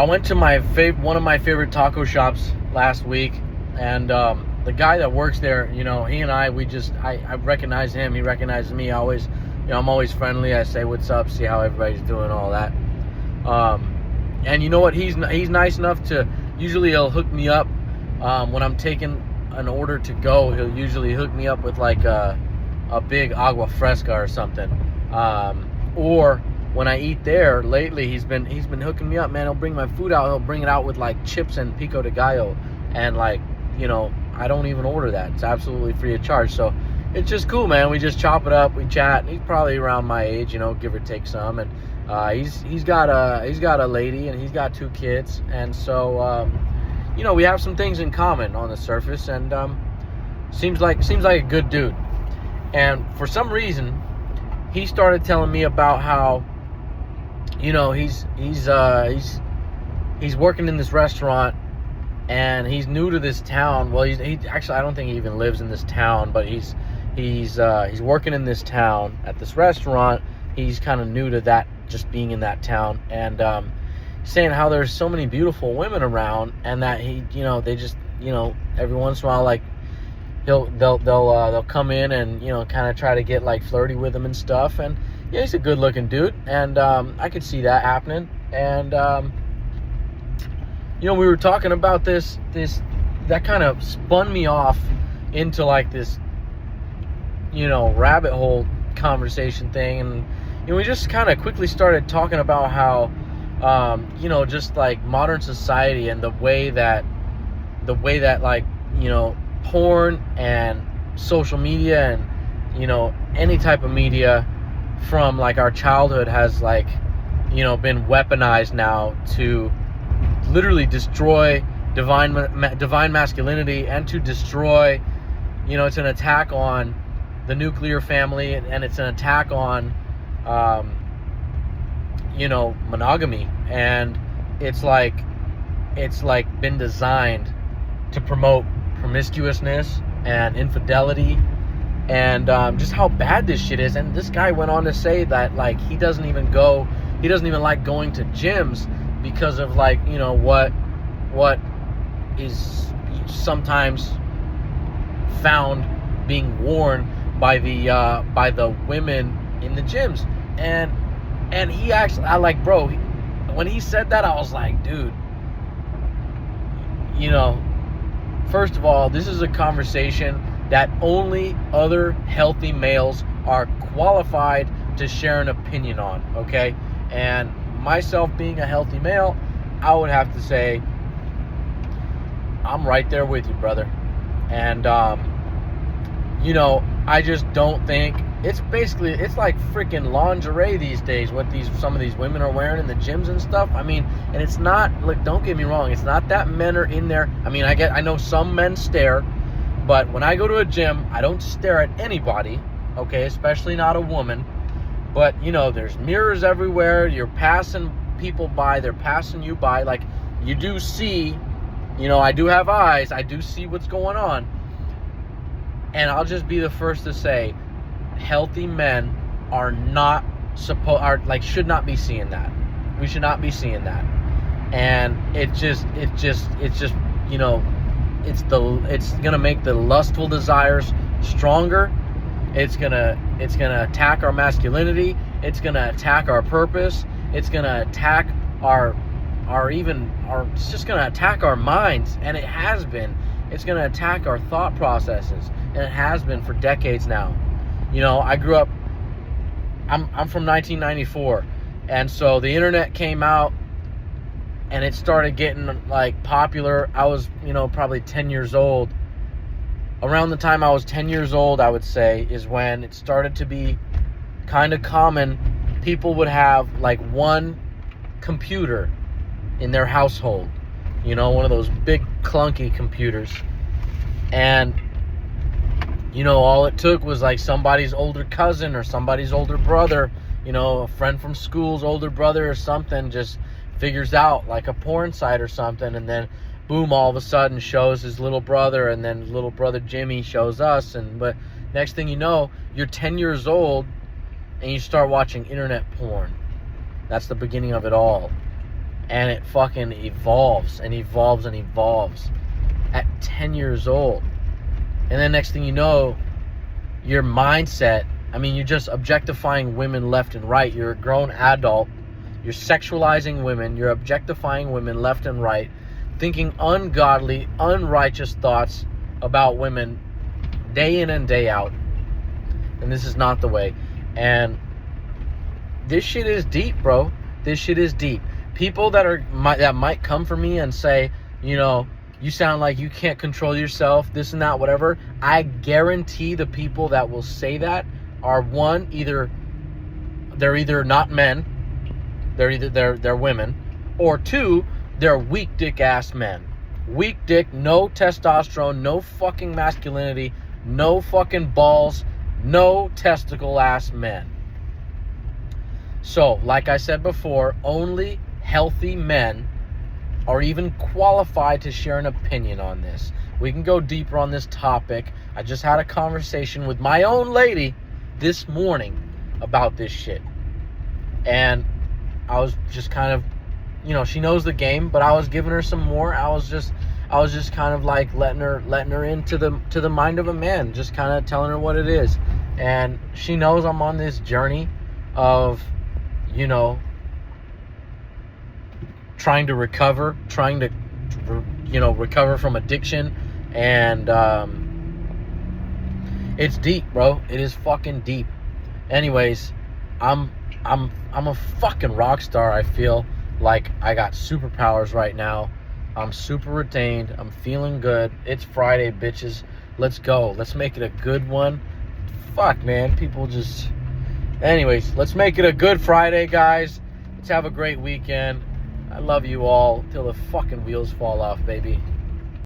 I went to one of my favorite taco shops last week, and the guy that works there, he and I recognize him, he recognizes me. I'm always friendly. I say what's up, see how everybody's doing, all that. And you know what? He's nice enough to, usually he'll hook me up when I'm taking an order to go. He'll usually hook me up with like a big agua fresca or something. Or when I eat there lately, he's been hooking me up, man. He'll bring my food out. He'll bring it out with like chips and pico de gallo, and like, I don't even order that. It's absolutely free of charge. So it's just cool, man. We just chop it up, we chat. He's probably around my age, give or take some. And he's got a lady, and he's got 2 kids, and so we have some things in common on the surface, and seems like a good dude. And for some reason, he started telling me about how, he's working in this restaurant, and he's new to this town. Well, he actually, I don't think he even lives in this town, but he's working in this town at this restaurant. He's kind of new to that, just being in that town, and saying how there's so many beautiful women around, and that they just, every once in a while, like, they'll come in and kind of try to get like flirty with him and stuff. And yeah, he's a good looking dude, and I could see that happening. And we were talking about this that kind of spun me off into like this rabbit hole conversation thing. And we just kind of quickly started talking about how just like modern society, and the way that like porn and social media and any type of media from like our childhood has like been weaponized now to literally destroy divine masculinity, and to destroy, it's an attack on the nuclear family, and it's an attack on monogamy. And it's like been designed to promote promiscuousness and infidelity, and just how bad this shit is. And this guy went on to say that like he doesn't even like going to gyms because of like what is sometimes found being worn by the women in the gyms. And he actually, when he said that, I was like, dude, first of all, this is a conversation that only other healthy males are qualified to share an opinion on, okay? And myself being a healthy male, I would have to say, I'm right there with you, brother. And, I just don't think, it's like freaking lingerie these days, what some of these women are wearing in the gyms and stuff. I mean, and it's not, look, don't get me wrong, it's not that men are in there. I mean, I know some men stare, but when I go to a gym, I don't stare at anybody, okay, especially not a woman. But there's mirrors everywhere. You're passing people by, they're passing you by. Like, you do see, I do have eyes, I do see what's going on. And I'll just be the first to say, healthy men should not be seeing that. We should not be seeing that. And it's gonna make the lustful desires stronger. It's gonna attack our masculinity. It's gonna attack our purpose. It's gonna attack it's just gonna attack our minds, and it has been. It's gonna attack our thought processes, and it has been for decades now. I grew up, I'm from 1994, and so the internet came out, and it started getting like popular. I was, probably 10 years old. Around the time I was 10 years old, I would say, is when it started to be kind of common. People would have like one computer in their household, one of those big clunky computers. And all it took was like somebody's older cousin or somebody's older brother, a friend from school's older brother or something, just figures out like a porn site or something, and then boom, all of a sudden shows his little brother, and then little brother Jimmy shows us. But next thing you know, you're 10 years old and you start watching internet porn. That's the beginning of it all. And it fucking evolves and evolves and evolves at 10 years old. And then next thing you know, your mindset, I mean, you're just objectifying women left and right. You're a grown adult. You're sexualizing women. You're objectifying women left and right, thinking ungodly, unrighteous thoughts about women day in and day out. And this is not the way. And this shit is deep, bro. This shit is deep. People that might come for me and say, you know, you sound like you can't control yourself, this and that, whatever. I guarantee the people that will say that are one, they're either not men, they're women, or two, they're weak dick ass men. Weak dick, no testosterone, no fucking masculinity, no fucking balls, no testicle ass men. So, like I said before, only healthy men are even qualified to share an opinion on this. We can go deeper on this topic. I just had a conversation with my own lady this morning about this shit. And I was just kind of, you know, she knows the game, but I was giving her some more. I was just kind of like letting her into the mind of a man, just kind of telling her what it is. And she knows I'm on this journey of, you know, trying to recover from addiction. And it's deep, bro. It is fucking deep. Anyways, I'm a fucking rock star. I feel like I got superpowers right now. I'm super retained. I'm feeling good. It's Friday, bitches. Let's go. Let's make it a good one. Fuck, man. People just... Anyways, let's make it a good Friday, guys. Let's have a great weekend. I love you all till the fucking wheels fall off, baby.